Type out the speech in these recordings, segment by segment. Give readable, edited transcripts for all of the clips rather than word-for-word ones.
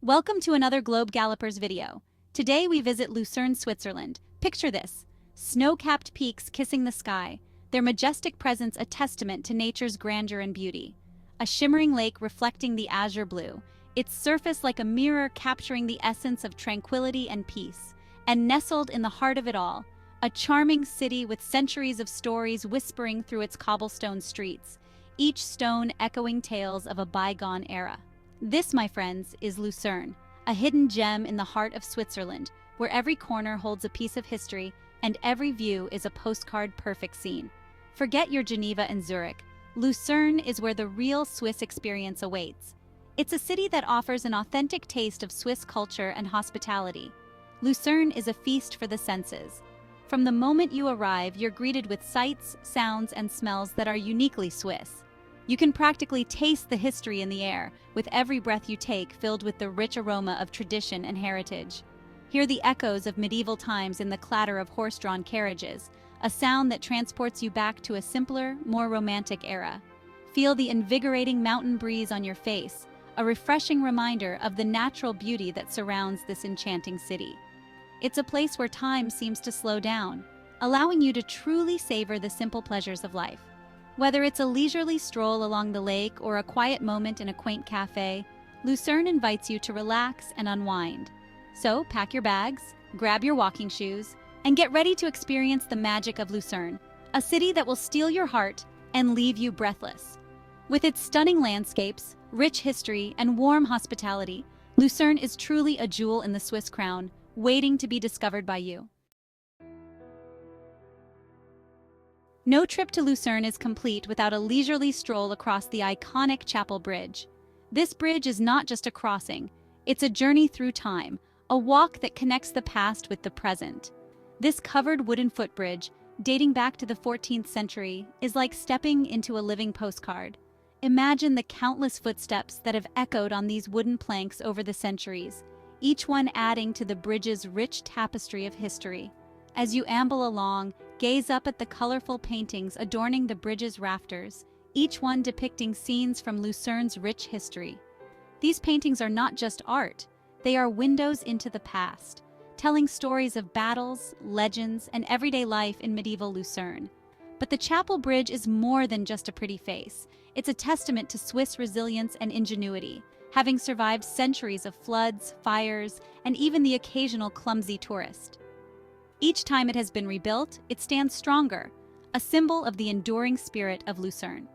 Welcome to another Globe Gallopers video. Today we visit Lucerne, Switzerland. Picture this: snow-capped peaks kissing the sky, their majestic presence a testament to nature's grandeur and beauty. A shimmering lake reflecting the azure blue, its surface like a mirror capturing the essence of tranquility and peace. And nestled in the heart of it all, a charming city with centuries of stories whispering through its cobblestone streets, each stone echoing tales of a bygone era. This, my friends, is Lucerne, a hidden gem in the heart of Switzerland, where every corner holds a piece of history and every view is a postcard-perfect scene. Forget your Geneva and Zurich. Lucerne is where the real Swiss experience awaits. It's a city that offers an authentic taste of Swiss culture and hospitality. Lucerne is a feast for the senses. From the moment you arrive, you're greeted with sights, sounds, and smells that are uniquely Swiss. You can practically taste the history in the air, with every breath you take filled with the rich aroma of tradition and heritage. Hear the echoes of medieval times in the clatter of horse-drawn carriages, a sound that transports you back to a simpler, more romantic era. Feel the invigorating mountain breeze on your face, a refreshing reminder of the natural beauty that surrounds this enchanting city. It's a place where time seems to slow down, allowing you to truly savor the simple pleasures of life. Whether it's a leisurely stroll along the lake or a quiet moment in a quaint cafe, Lucerne invites you to relax and unwind. So pack your bags, grab your walking shoes, and get ready to experience the magic of Lucerne, a city that will steal your heart and leave you breathless. With its stunning landscapes, rich history, and warm hospitality, Lucerne is truly a jewel in the Swiss crown, waiting to be discovered by you. No trip to Lucerne is complete without a leisurely stroll across the iconic Chapel Bridge. This bridge is not just a crossing, it's a journey through time, a walk that connects the past with the present. This covered wooden footbridge, dating back to the 14th century, is like stepping into a living postcard. Imagine the countless footsteps that have echoed on these wooden planks over the centuries, each one adding to the bridge's rich tapestry of history. As you amble along, gaze up at the colorful paintings adorning the bridge's rafters, each one depicting scenes from Lucerne's rich history. These paintings are not just art, they are windows into the past, telling stories of battles, legends, and everyday life in medieval Lucerne. But the Chapel Bridge is more than just a pretty face. It's a testament to Swiss resilience and ingenuity, having survived centuries of floods, fires, and even the occasional clumsy tourist. Each time it has been rebuilt, it stands stronger, a symbol of the enduring spirit of Lucerne.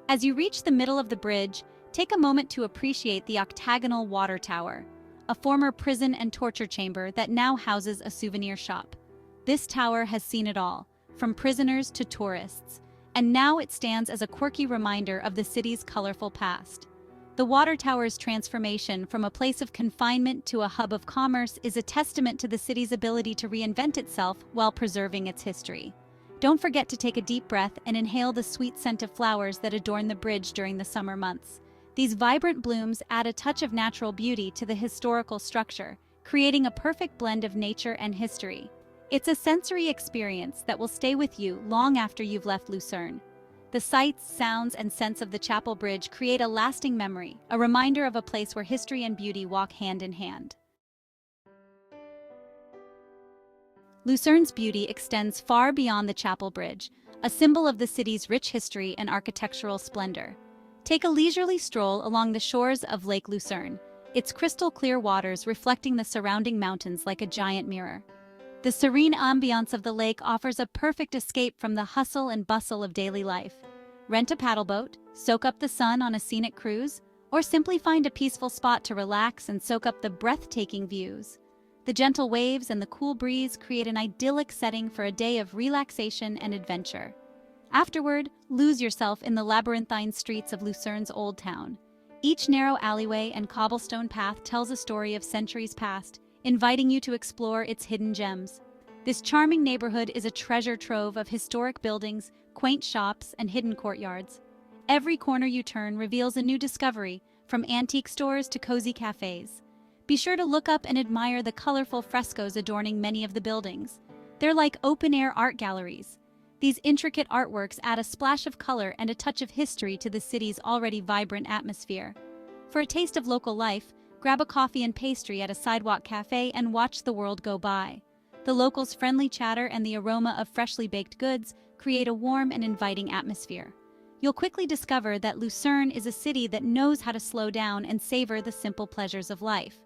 As you reach the middle of the bridge, take a moment to appreciate the octagonal water tower, a former prison and torture chamber that now houses a souvenir shop. This tower has seen it all, from prisoners to tourists, and now it stands as a quirky reminder of the city's colorful past. The water tower's transformation from a place of confinement to a hub of commerce is a testament to the city's ability to reinvent itself while preserving its history. Don't forget to take a deep breath and inhale the sweet scent of flowers that adorn the bridge during the summer months. These vibrant blooms add a touch of natural beauty to the historical structure, creating a perfect blend of nature and history. It's a sensory experience that will stay with you long after you've left Lucerne. The sights, sounds, and scents of the Chapel Bridge create a lasting memory, a reminder of a place where history and beauty walk hand in hand. Lucerne's beauty extends far beyond the Chapel Bridge, a symbol of the city's rich history and architectural splendor. Take a leisurely stroll along the shores of Lake Lucerne, its crystal-clear waters reflecting the surrounding mountains like a giant mirror. The serene ambiance of the lake offers a perfect escape from the hustle and bustle of daily life. Rent a paddleboat, soak up the sun on a scenic cruise, or simply find a peaceful spot to relax and soak up the breathtaking views. The gentle waves and the cool breeze create an idyllic setting for a day of relaxation and adventure. Afterward, lose yourself in the labyrinthine streets of Lucerne's old town. Each narrow alleyway and cobblestone path tells a story of centuries past, inviting you to explore its hidden gems. This charming neighborhood is a treasure trove of historic buildings, quaint shops, and hidden courtyards. Every corner you turn reveals a new discovery, from antique stores to cozy cafes. Be sure to look up and admire the colorful frescoes adorning many of the buildings. They're like open-air art galleries. These intricate artworks add a splash of color and a touch of history to the city's already vibrant atmosphere. For a taste of local life, grab a coffee and pastry at a sidewalk cafe and watch the world go by. The locals' friendly chatter and the aroma of freshly baked goods create a warm and inviting atmosphere. You'll quickly discover that Lucerne is a city that knows how to slow down and savor the simple pleasures of life.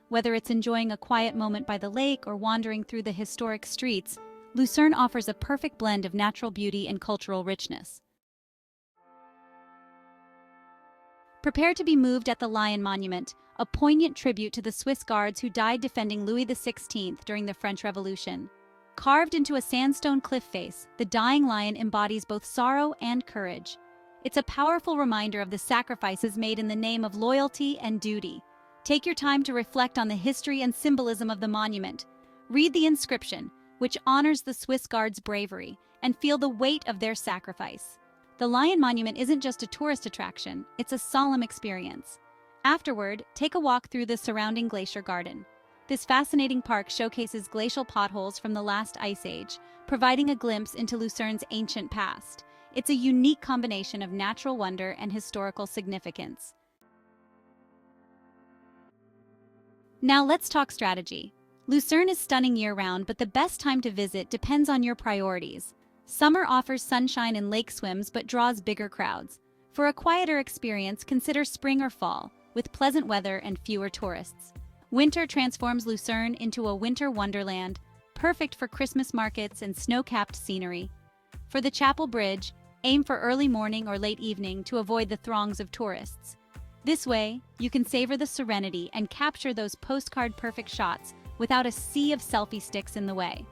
Whether it's enjoying a quiet moment by the lake or wandering through the historic streets, Lucerne offers a perfect blend of natural beauty and cultural richness. Prepare to be moved at the Lion Monument, a poignant tribute to the Swiss guards who died defending Louis XVI during the French Revolution. Carved into a sandstone cliff face, the dying lion embodies both sorrow and courage. It's a powerful reminder of the sacrifices made in the name of loyalty and duty. Take your time to reflect on the history and symbolism of the monument. Read the inscription, which honors the Swiss guards' bravery, and feel the weight of their sacrifice. The Lion Monument isn't just a tourist attraction, it's a solemn experience. Afterward, take a walk through the surrounding glacier garden. This fascinating park showcases glacial potholes from the last ice age, providing a glimpse into Lucerne's ancient past. It's a unique combination of natural wonder and historical significance. Now let's talk strategy. Lucerne is stunning year-round, but the best time to visit depends on your priorities. Summer offers sunshine and lake swims but draws bigger crowds. For a quieter experience, consider spring or fall, with pleasant weather and fewer tourists. Winter transforms Lucerne into a winter wonderland, perfect for Christmas markets and snow-capped scenery. For the Chapel Bridge, aim for early morning or late evening to avoid the throngs of tourists. This way, you can savor the serenity and capture those postcard-perfect shots without a sea of selfie sticks in the way.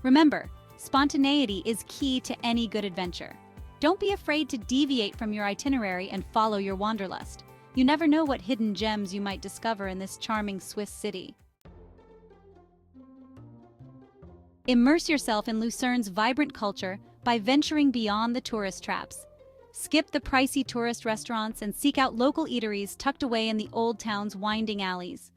Remember, spontaneity is key to any good adventure. Don't be afraid to deviate from your itinerary and follow your wanderlust. You never know what hidden gems you might discover in this charming Swiss city. Immerse yourself in Lucerne's vibrant culture by venturing beyond the tourist traps. Skip the pricey tourist restaurants and seek out local eateries tucked away in the old town's winding alleys.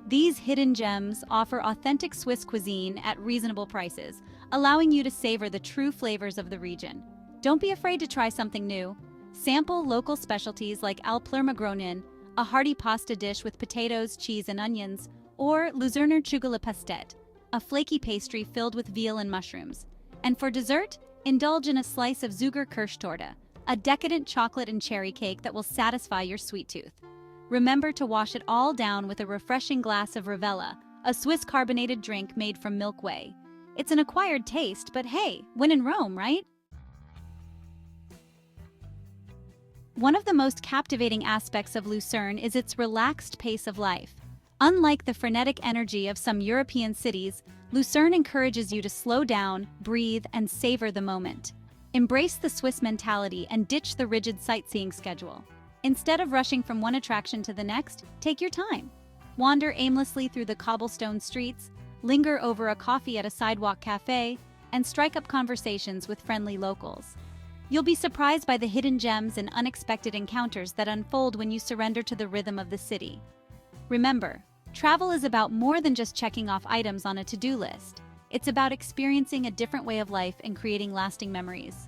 These hidden gems offer authentic Swiss cuisine at reasonable prices, allowing you to savor the true flavors of the region. Don't be afraid to try something new. Sample local specialties like Alplermagronin, a hearty pasta dish with potatoes, cheese, and onions, or Luzerner Kugelpastet, a flaky pastry filled with veal and mushrooms. And for dessert, indulge in a slice of Zuckerkirschtorte, a decadent chocolate and cherry cake that will satisfy your sweet tooth. Remember to wash it all down with a refreshing glass of Rivella, a Swiss carbonated drink made from milk whey. It's an acquired taste, but hey, when in Rome, right? One of the most captivating aspects of Lucerne is its relaxed pace of life. Unlike the frenetic energy of some European cities, Lucerne encourages you to slow down, breathe, and savor the moment. Embrace the Swiss mentality and ditch the rigid sightseeing schedule. Instead of rushing from one attraction to the next, take your time. Wander aimlessly through the cobblestone streets, linger over a coffee at a sidewalk cafe, and strike up conversations with friendly locals. You'll be surprised by the hidden gems and unexpected encounters that unfold when you surrender to the rhythm of the city. Remember, travel is about more than just checking off items on a to-do list. It's about experiencing a different way of life and creating lasting memories.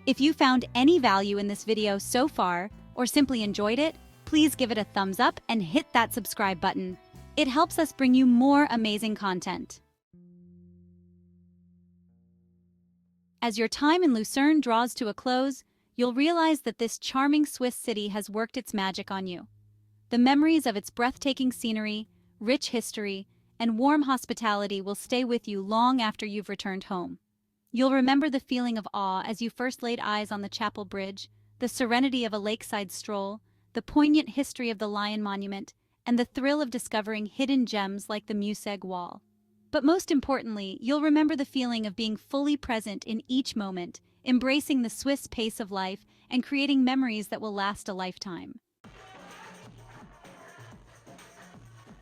If you found any value in this video so far, or simply enjoyed it, please give it a thumbs up and hit that subscribe button. It helps us bring you more amazing content. As your time in Lucerne draws to a close, you'll realize that this charming Swiss city has worked its magic on you. The memories of its breathtaking scenery, rich history, and warm hospitality will stay with you long after you've returned home. You'll remember the feeling of awe as you first laid eyes on the Chapel Bridge, the serenity of a lakeside stroll, the poignant history of the Lion Monument, and the thrill of discovering hidden gems like the Museg Wall. But most importantly, you'll remember the feeling of being fully present in each moment, embracing the Swiss pace of life, and creating memories that will last a lifetime.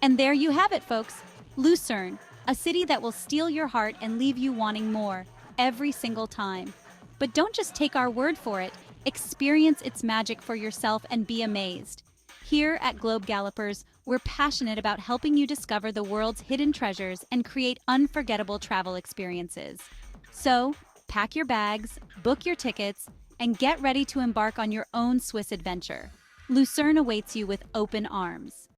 And there you have it, folks. Lucerne, a city that will steal your heart and leave you wanting more every single time. But don't just take our word for it. Experience its magic for yourself and be amazed. Here at Globe Gallopers, we're passionate about helping you discover the world's hidden treasures and create unforgettable travel experiences. So, pack your bags, book your tickets, and get ready to embark on your own Swiss adventure. Lucerne awaits you with open arms.